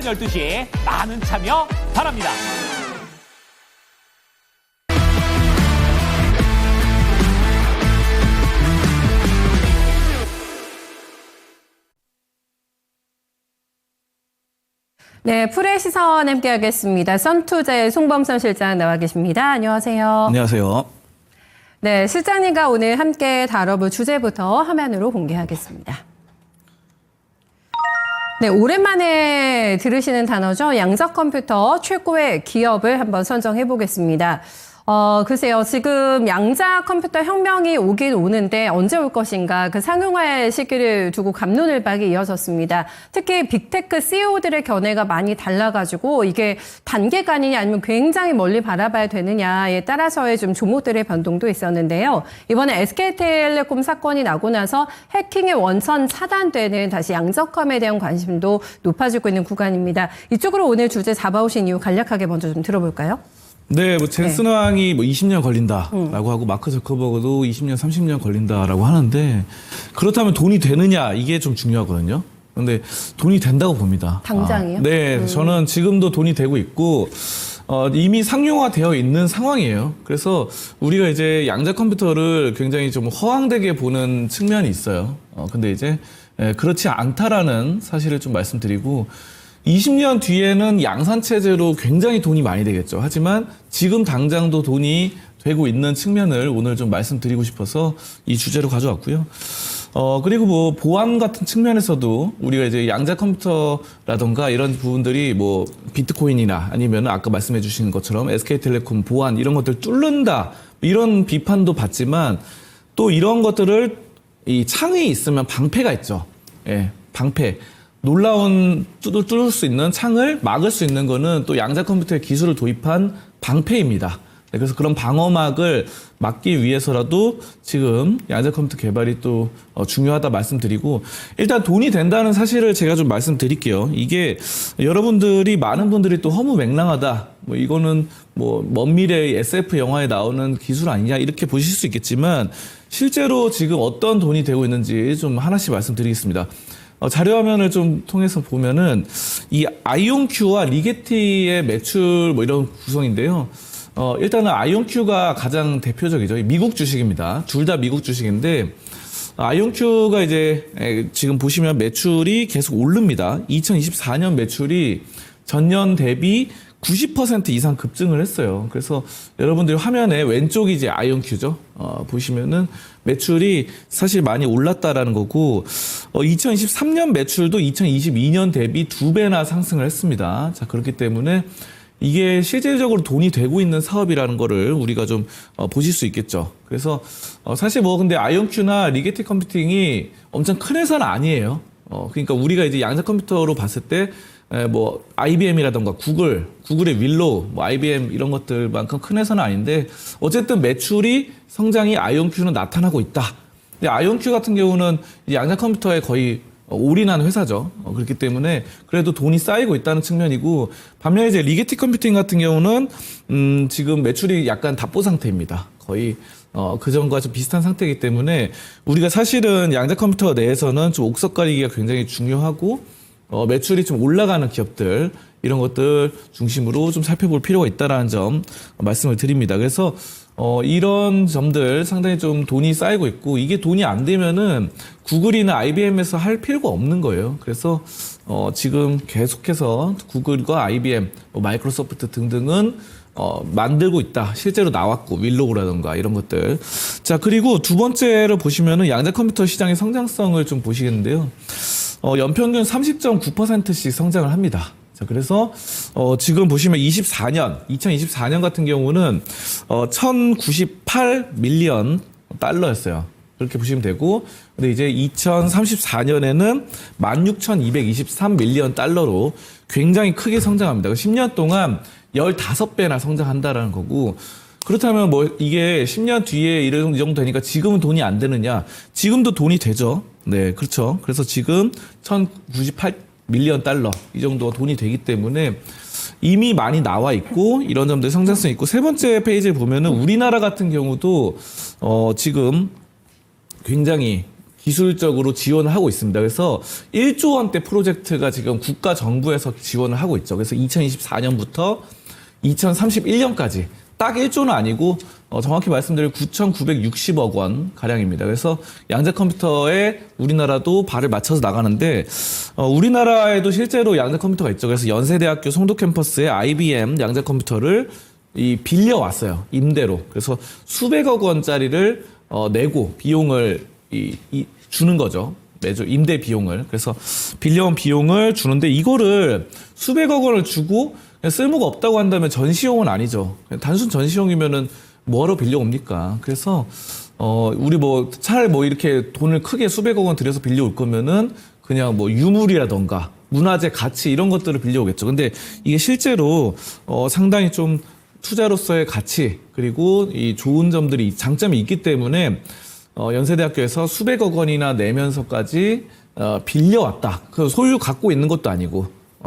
12시에 많은 참여 바랍니다. 네, 풀의 시선 함께하겠습니다. 썬투자의 송범선 실장 나와 계십니다. 안녕하세요. 안녕하세요. 네, 실장님과 오늘 함께 다뤄볼 주제부터 화면으로 공개하겠습니다. 네, 오랜만에 들으시는 단어죠. 양자 컴퓨터 최고의 기업을 한번 선정해 보겠습니다. 글쎄요, 지금 양자 컴퓨터 혁명이 오긴 오는데 언제 올 것인가 그 상용화의 시기를 두고 갑론을박이 이어졌습니다. 특히 빅테크 CEO들의 견해가 많이 달라가지고 이게 단계간이냐 아니면 굉장히 멀리 바라봐야 되느냐에 따라서의 좀 종목들의 변동도 있었는데요. 이번에 SK텔레콤 사건이 나고 나서 해킹의 원천 차단되는 다시 양자컴에 대한 관심도 높아지고 있는 구간입니다. 이쪽으로 오늘 주제 잡아오신 이유 간략하게 먼저 좀 들어볼까요? 네, 뭐 젠슨 왕이 뭐 20년 걸린다라고 하고 마크 저커버그도 20년, 30년 걸린다라고 하는데 그렇다면 돈이 되느냐 이게 좀 중요하거든요. 그런데 돈이 된다고 봅니다. 당장이요? 네, 저는 지금도 돈이 되고 있고 이미 상용화되어 있는 상황이에요. 그래서 우리가 이제 양자 컴퓨터를 굉장히 좀 허황되게 보는 측면이 있어요. 근데 이제 그렇지 않다라는 사실을 좀 말씀드리고 20년 뒤에는 양산체제로 굉장히 돈이 많이 되겠죠. 하지만 지금 당장도 돈이 되고 있는 측면을 오늘 좀 말씀드리고 싶어서 이 주제로 가져왔고요. 그리고 뭐 보안 같은 측면에서도 우리가 이제 양자 컴퓨터라던가 이런 부분들이 뭐 비트코인이나 아니면 아까 말씀해 주신 것처럼 SK텔레콤 보안 이런 것들 뚫는다 이런 비판도 받지만 또 이런 것들을 이 창이 있으면 방패가 있죠. 예, 방패. 놀라운 뚫을 수 있는 창을 막을 수 있는 거는 또 양자 컴퓨터의 기술을 도입한 방패입니다. 그래서 그런 방어막을 막기 위해서라도 지금 양자 컴퓨터 개발이 또 중요하다 말씀드리고 일단 돈이 된다는 사실을 제가 좀 말씀드릴게요. 이게 여러분들이 많은 분들이 또 허무맹랑하다. 뭐 이거는 뭐 먼 미래의 SF 영화에 나오는 기술 아니냐 이렇게 보실 수 있겠지만 실제로 지금 어떤 돈이 되고 있는지 좀 하나씩 말씀드리겠습니다. 자료 화면을 좀 통해서 보면은 이 아이온큐와 리게티의 매출 뭐 이런 구성인데요. 일단은 아이온큐가 가장 대표적이죠. 미국 주식입니다. 둘 다 미국 주식인데 아이온큐가 이제 지금 보시면 매출이 계속 오릅니다. 2024년 매출이 전년 대비 90% 이상 급증을 했어요. 그래서 여러분들 화면에 왼쪽이 이제 아이온큐죠. 보시면은 매출이 사실 많이 올랐다라는 거고, 2023년 매출도 2022년 대비 2배나 상승을 했습니다. 자, 그렇기 때문에 이게 실질적으로 돈이 되고 있는 사업이라는 거를 우리가 좀 보실 수 있겠죠. 그래서 사실 뭐 근데 아이온큐나 리게티 컴퓨팅이 엄청 큰 회사는 아니에요. 그러니까 우리가 이제 양자 컴퓨터로 봤을 때 뭐 IBM이라던가 구글의 윌로우, 뭐 IBM 이런 것들만큼 큰 회사는 아닌데 어쨌든 매출이 성장이 아이온큐는 나타나고 있다. 근데 아이온큐 같은 경우는 양자 컴퓨터에 거의 올인한 회사죠. 그렇기 때문에 그래도 돈이 쌓이고 있다는 측면이고 반면에 이제 리게티 컴퓨팅 같은 경우는 지금 매출이 약간 답보 상태입니다. 거의 그전과 좀 비슷한 상태이기 때문에 우리가 사실은 양자 컴퓨터 내에서는 좀 옥석 가리기가 굉장히 중요하고 매출이 좀 올라가는 기업들 이런 것들 중심으로 좀 살펴볼 필요가 있다라는 점 말씀을 드립니다. 그래서 이런 점들 상당히 좀 돈이 쌓이고 있고 이게 돈이 안 되면은 구글이나 IBM에서 할 필요가 없는 거예요. 그래서 지금 계속해서 구글과 IBM, 마이크로소프트 등등은 만들고 있다. 실제로 나왔고 윌로우라던가 이런 것들. 자, 그리고 두 번째로 보시면은 양자 컴퓨터 시장의 성장성을 좀 보시겠는데요. 연평균 30.9%씩 성장을 합니다. 자, 그래서 지금 보시면 2024년 같은 경우는 1,098 밀리언 달러였어요. 그렇게 보시면 되고, 근데 이제 2034년에는 16,223 밀리언 달러로 굉장히 크게 성장합니다. 10년 동안 15배나 성장한다라는 거고, 그렇다면 뭐 이게 10년 뒤에 이 정도 되니까 지금은 돈이 안 되느냐? 지금도 돈이 되죠. 네, 그렇죠. 그래서 지금 1,098 밀리언 달러 이 정도 돈이 되기 때문에 이미 많이 나와 있고 이런 점들 성장성이 있고 세 번째 페이지에 보면은 우리나라 같은 경우도 지금 굉장히 기술적으로 지원을 하고 있습니다. 그래서 1조 원대 프로젝트가 지금 국가 정부에서 지원을 하고 있죠. 그래서 2024년부터 2031년까지 딱 1조는 아니고 정확히 말씀드리면 9,960억 원 가량입니다. 그래서 양자 컴퓨터에 우리나라도 발을 맞춰서 나가는데 우리나라에도 실제로 양자 컴퓨터가 있죠. 그래서 연세대학교 송도 캠퍼스에 IBM 양자 컴퓨터를 빌려왔어요. 임대로. 그래서 수백억 원짜리를 내고 비용을 주는 거죠. 매주 임대 비용을. 그래서 빌려온 비용을 주는데 이거를 수백억 원을 주고 그냥 쓸모가 없다고 한다면 전시용은 아니죠. 단순 전시용이면은 뭐하러 빌려옵니까? 그래서 우리 차라리 이렇게 돈을 크게 수백억 원 들여서 빌려올 거면은 그냥 유물이라던가 문화재 가치 이런 것들을 빌려오겠죠. 근데 이게 실제로 상당히 좀 투자로서의 가치 그리고 이 좋은 점들이 장점이 있기 때문에 연세대학교에서 수백억 원이나 내면서까지 빌려왔다. 그 소유 갖고 있는 것도 아니고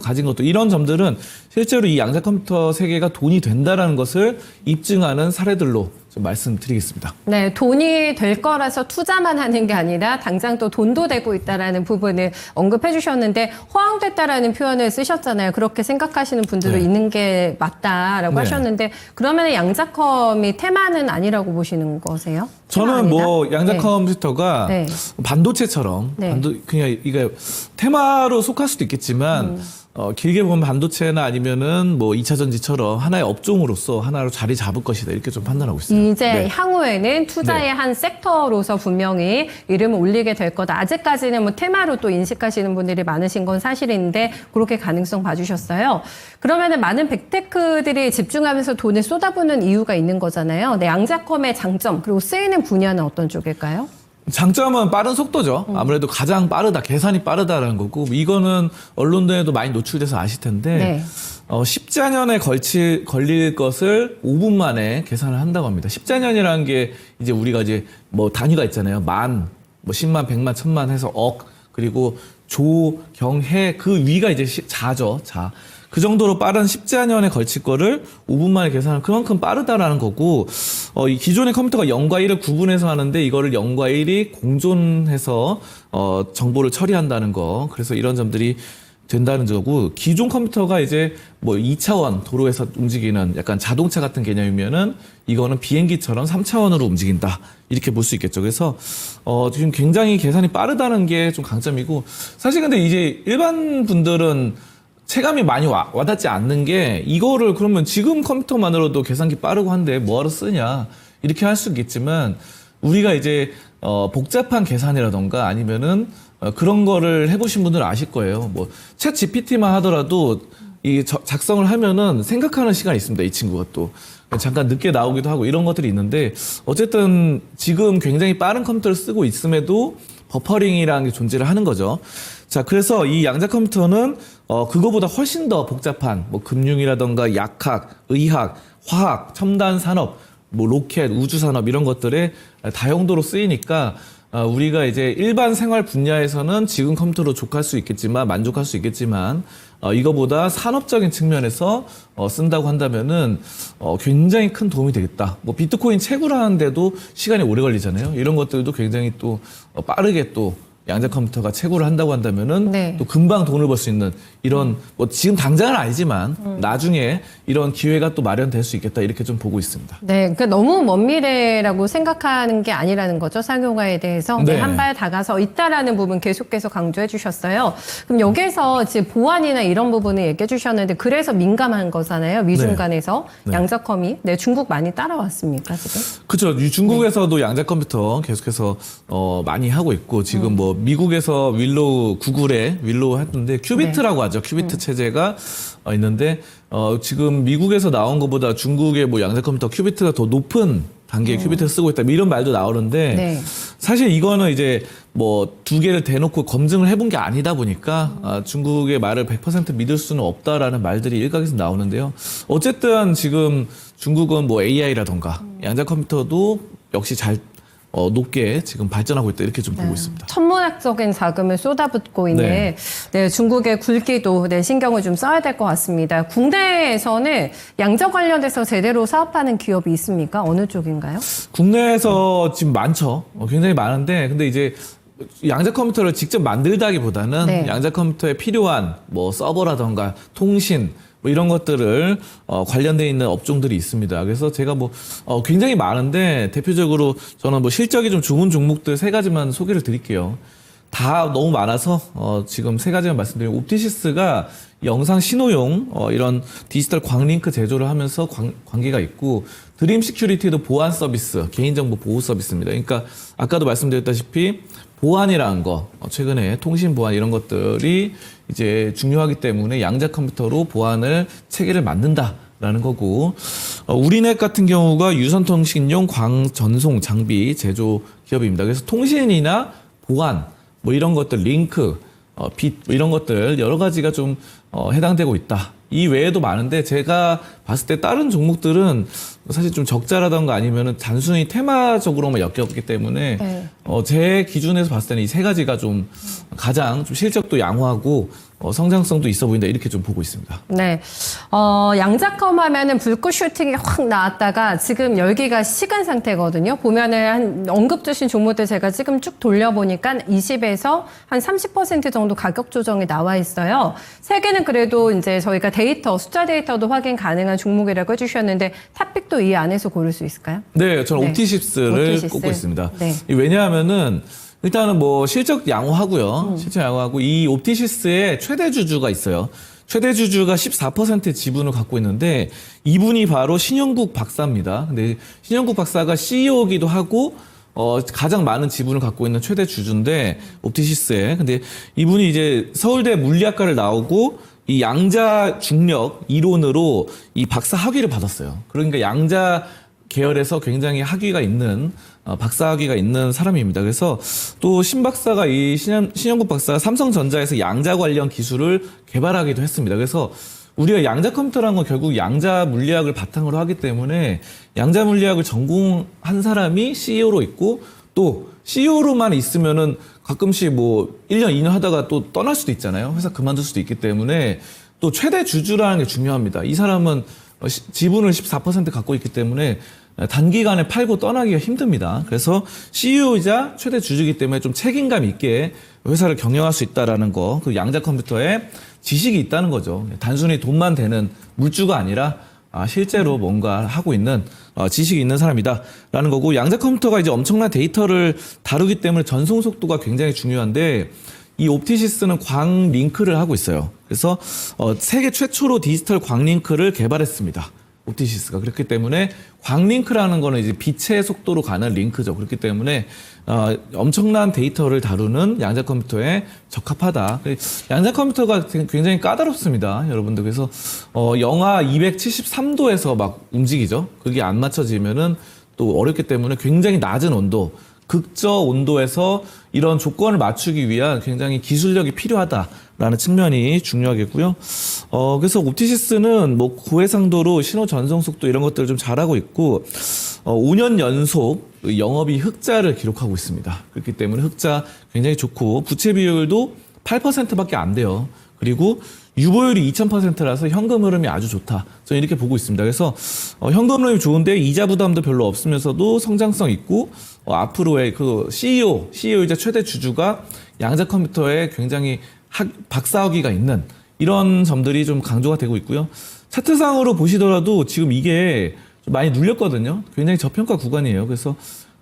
가진 것도 이런 점들은 실제로 이 양자 컴퓨터 세계가 돈이 된다라는 것을 입증하는 사례들로 좀 말씀드리겠습니다. 네, 돈이 될 거라서 투자만 하는 게 아니라 당장 또 돈도 되고 있다라는 부분을 언급해 주셨는데 허황됐다라는 표현을 쓰셨잖아요. 그렇게 생각하시는 분들도 네. 있는 게 맞다라고 네. 하셨는데 그러면 양자컴이 테마는 아니라고 보시는 거세요? 저는 양자 네. 컴퓨터가 네. 반도체처럼 네. 그냥 이게 테마로 속할 수도 있겠지만 길게 보면 반도체나 아니면은 2차 전지처럼 하나의 업종으로서 하나로 자리 잡을 것이다 이렇게 좀 판단하고 있어요. 이제 네. 향후에는 투자의 네. 한 섹터로서 분명히 이름을 올리게 될 거다. 아직까지는 테마로 또 인식하시는 분들이 많으신 건 사실인데 그렇게 가능성 봐주셨어요. 그러면은 많은 빅테크들이 집중하면서 돈을 쏟아부는 이유가 있는 거잖아요. 네, 양자컴의 장점 그리고 쓰이는 분야는 어떤 쪽일까요? 장점은 빠른 속도죠. 아무래도 가장 빠르다, 계산이 빠르다라는 거고 이거는 언론에도 많이 노출돼서 아실 텐데 네. 14년에 걸릴 것을 5분 만에 계산을 한다고 합니다. 14년이라는 게 이제 우리가 이제 단위가 있잖아요. 만, 10만, 100만, 1000만 해서 억 그리고 조, 경, 해 그 위가 이제 자죠. 자. 그 정도로 빠른 14년에 걸칠 거를 5분 만에 계산하는 그만큼 빠르다라는 거고 이 기존의 컴퓨터가 0과 1을 구분해서 하는데 이거를 0과 1이 공존해서 정보를 처리한다는 거. 그래서 이런 점들이 된다는 거고 기존 컴퓨터가 이제 2차원 도로에서 움직이는 약간 자동차 같은 개념이면은 이거는 비행기처럼 3차원으로 움직인다. 이렇게 볼 수 있겠죠. 그래서 지금 굉장히 계산이 빠르다는 게 좀 강점이고 사실 근데 이제 일반 분들은 체감이 많이 와닿지 않는 게 이거를 그러면 지금 컴퓨터만으로도 계산기 빠르고 한데 뭐하러 쓰냐 이렇게 할 수 있겠지만 우리가 이제 복잡한 계산이라던가 아니면은 그런 거를 해보신 분들은 아실 거예요. 챗 GPT만 하더라도 이 작성을 하면은 생각하는 시간이 있습니다. 이 친구가 또 잠깐 늦게 나오기도 하고 이런 것들이 있는데 어쨌든 지금 굉장히 빠른 컴퓨터를 쓰고 있음에도 버퍼링이라는 게 존재를 하는 거죠. 자, 그래서 이 양자 컴퓨터는 그거보다 훨씬 더 복잡한 금융이라던가 약학, 의학, 화학, 첨단 산업, 로켓, 우주 산업 이런 것들에 다용도로 쓰이니까 우리가 이제 일반 생활 분야에서는 지금 컴퓨터로 만족할 수 있겠지만 이거보다 산업적인 측면에서 쓴다고 한다면은 굉장히 큰 도움이 되겠다. 비트코인 채굴하는데도 시간이 오래 걸리잖아요. 이런 것들도 굉장히 또 빠르게 또 양자 컴퓨터가 채굴을 한다고 한다면은 네. 또 금방 돈을 벌 수 있는 이런 지금 당장은 아니지만 나중에 이런 기회가 또 마련될 수 있겠다 이렇게 좀 보고 있습니다. 네, 그러니까 너무 먼 미래라고 생각하는 게 아니라는 거죠. 상용화에 대해서 네. 한 발 다가서 있다라는 부분 계속해서 강조해 주셨어요. 그럼 여기에서 지금 보안이나 이런 부분을 얘기해 주셨는데 그래서 민감한 거잖아요. 미중 네. 간에서 네. 양자컴이 중국 많이 따라왔습니까 지금? 그렇죠. 중국에서도 양자 컴퓨터 계속해서 많이 하고 있고 지금 미국에서 구글의 윌로우 했는데 큐비트라고 하죠. 큐비트 체제가 있는데 지금 미국에서 나온 것보다 중국의 양자 컴퓨터 큐비트가 더 높은 단계의 큐비트를 쓰고 있다. 이런 말도 나오는데 네. 사실 이거는 이제 두 개를 대놓고 검증을 해본 게 아니다 보니까 중국의 말을 100% 믿을 수는 없다라는 말들이 일각에서 나오는데요. 어쨌든 지금 중국은 AI라던가 양자 컴퓨터도 역시 높게 지금 발전하고 있다 이렇게 좀 보고 있습니다. 천문학적인 자금을 쏟아붓고 있는 네. 중국의 굴기도 신경을 좀 써야 될 것 같습니다. 국내에서는 양자 관련돼서 제대로 사업하는 기업이 있습니까? 어느 쪽인가요? 국내에서 지금 많죠. 굉장히 많은데 근데 이제 양자 컴퓨터를 직접 만들다기보다는 네. 양자 컴퓨터에 필요한 뭐 서버라던가 통신 뭐 이런 것들을 관련돼 있는 업종들이 있습니다. 그래서 제가 뭐 굉장히 많은데 대표적으로 저는 뭐 실적이 좀 좋은 종목들 세 가지만 소개를 드릴게요. 다 너무 많아서 지금 세 가지만 말씀드리면 옵티시스가 영상 신호용 이런 디지털 광링크 제조를 하면서 관계가 있고 드림 시큐리티도 보안 서비스, 개인정보 보호 서비스입니다. 그러니까 아까도 말씀드렸다시피 보안이라는 거, 최근에 통신 보안 이런 것들이 이제 중요하기 때문에 양자 컴퓨터로 보안을 체계를 만든다라는 거고, 우리넷 같은 경우가 유선통신용 광전송 장비 제조 기업입니다. 그래서 통신이나 보안, 뭐 이런 것들, 링크, 빛, 뭐 이런 것들 여러 가지가 좀 해당되고 있다. 이 외에도 많은데 제가 봤을 때 다른 종목들은 사실 좀 적자라던가 아니면은 단순히 테마적으로만 엮였기 때문에 네. 제 기준에서 봤을 때는 이 세 가지가 좀 가장 좀 실적도 양호하고 성장성도 있어 보인다 이렇게 좀 보고 있습니다. 네. 양자컴 하면은 불꽃 슈팅이 확 나왔다가 지금 열기가 식은 상태거든요. 보면은 한 언급 주신 종목들 제가 지금 쭉 돌려보니까 20에서 한 30% 정도 가격 조정이 나와 있어요. 세계는 그래도 이제 저희가 데이터, 숫자 데이터도 확인 가능한 종목이라고 해주셨는데 탑픽도 이 안에서 고를 수 있을까요? 네, 저는 네. 옵티시스를 옵티시스. 꼽고 있습니다. 네. 왜냐하면은 일단은 뭐 실적 양호하고요. 실적 양호하고 이 옵티시스의 최대 주주가 있어요. 최대 주주가 14% 지분을 갖고 있는데 이분이 바로 신영국 박사입니다. 근데 신영국 박사가 CEO이기도 하고 가장 많은 지분을 갖고 있는 최대 주주인데 옵티시스에. 근데 이분이 이제 서울대 물리학과를 나오고 이 양자 중력 이론으로 이 박사 학위를 받았어요. 그러니까 양자 계열에서 굉장히 학위가 있는 박사 학위가 있는 사람입니다. 그래서 또 신 박사가 이 신영국 박사가 삼성전자에서 양자 관련 기술을 개발하기도 했습니다. 그래서 우리가 양자 컴퓨터라는 건 결국 양자 물리학을 바탕으로 하기 때문에 양자 물리학을 전공한 사람이 CEO로 있고 또 CEO로만 있으면은 가끔씩 뭐 1년, 2년 하다가 또 떠날 수도 있잖아요. 회사 그만둘 수도 있기 때문에 또 최대 주주라는 게 중요합니다. 이 사람은 지분을 14% 갖고 있기 때문에 단기간에 팔고 떠나기가 힘듭니다. 그래서 CEO이자 최대 주주이기 때문에 좀 책임감 있게 회사를 경영할 수 있다라는 거, 그 양자 컴퓨터에 지식이 있다는 거죠. 단순히 돈만 되는 물주가 아니라 실제로 뭔가 하고 있는 지식이 있는 사람이다라는 거고, 양자 컴퓨터가 이제 엄청난 데이터를 다루기 때문에 전송 속도가 굉장히 중요한데 이 옵티시스는 광 링크를 하고 있어요. 그래서 세계 최초로 디지털 광 링크를 개발했습니다. 옵티시스가. 그렇기 때문에 광링크라는 거는 이제 빛의 속도로 가는 링크죠. 그렇기 때문에 엄청난 데이터를 다루는 양자 컴퓨터에 적합하다. 양자 컴퓨터가 굉장히 까다롭습니다, 여러분들. 그래서 영하 273도에서 막 움직이죠. 그게 안 맞춰지면은 또 어렵기 때문에 굉장히 낮은 온도, 극저 온도에서 이런 조건을 맞추기 위한 굉장히 기술력이 필요하다라는 측면이 중요하겠고요. 그래서 옵티시스는 뭐 고해상도로 신호 전송 속도 이런 것들을 좀 잘하고 있고, 5년 연속 영업이 흑자를 기록하고 있습니다. 그렇기 때문에 흑자 굉장히 좋고, 부채 비율도 8%밖에 안 돼요. 그리고 유보율이 2000%라서 현금 흐름이 아주 좋다. 저는 이렇게 보고 있습니다. 그래서 현금 흐름이 좋은데 이자 부담도 별로 없으면서도 성장성 있고, 앞으로의 그 CEO이자 최대 주주가 양자 컴퓨터에 굉장히 박사학위가 있는 이런 점들이 좀 강조가 되고 있고요. 차트상으로 보시더라도 지금 이게 좀 많이 눌렸거든요. 굉장히 저평가 구간이에요. 그래서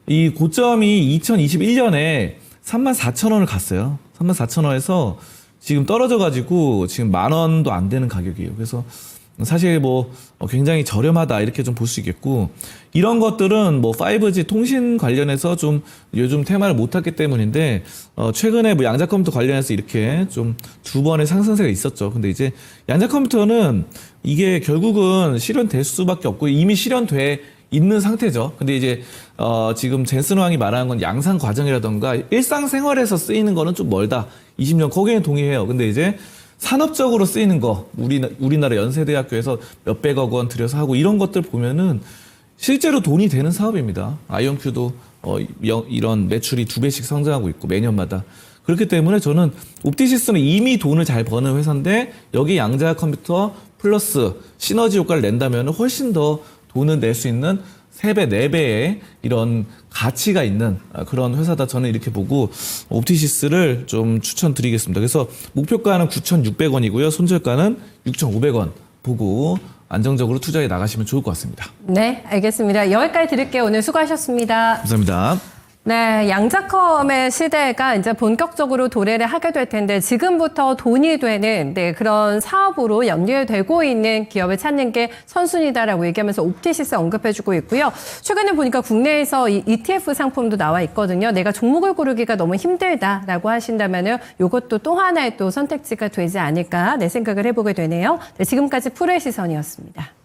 이 고점이 2021년에 34,000원을 갔어요. 34,000원에서 지금 떨어져가지고 지금 10,000원도 안 되는 가격이에요. 그래서 사실 뭐 굉장히 저렴하다 이렇게 좀 볼 수 있겠고, 이런 것들은 뭐 5G 통신 관련해서 좀 요즘 테마를 못 탔기 때문인데, 최근에 뭐 양자 컴퓨터 관련해서 이렇게 좀 두 번의 상승세가 있었죠. 근데 이제 양자 컴퓨터는 이게 결국은 실현될 수밖에 없고 이미 실현돼 있는 상태죠. 근데 이제 지금 젠슨 왕이 말하는 건 양산 과정이라던가 일상생활에서 쓰이는 거는 좀 멀다. 20년 거기에는 동의해요. 근데 이제 산업적으로 쓰이는 거, 우리나라 연세대학교에서 몇백억 원 들여서 하고 이런 것들 보면은 실제로 돈이 되는 사업입니다. 아이온큐도 이런 매출이 2배씩 성장하고 있고 매년마다. 그렇기 때문에 저는 옵티시스는 이미 돈을 잘 버는 회사인데 여기 양자 컴퓨터 플러스 시너지 효과를 낸다면 훨씬 더 돈을 낼 수 있는 3배, 4배의 이런 가치가 있는 그런 회사다. 저는 이렇게 보고 옵티시스를 좀 추천드리겠습니다. 그래서 목표가는 9,600원이고요. 손절가는 6,500원 보고 안정적으로 투자해 나가시면 좋을 것 같습니다. 네, 알겠습니다. 여기까지 드릴게요. 오늘 수고하셨습니다. 감사합니다. 네, 양자컴의 시대가 이제 본격적으로 도래를 하게 될 텐데 지금부터 돈이 되는 그런 사업으로 연결되고 있는 기업을 찾는 게 선순위다라고 얘기하면서 옵티시스 언급해주고 있고요. 최근에 보니까 국내에서 이 ETF 상품도 나와 있거든요. 내가 종목을 고르기가 너무 힘들다라고 하신다면은 이것도 또 하나의 또 선택지가 되지 않을까 생각을 해보게 되네요. 네, 지금까지 프로의 시선이었습니다.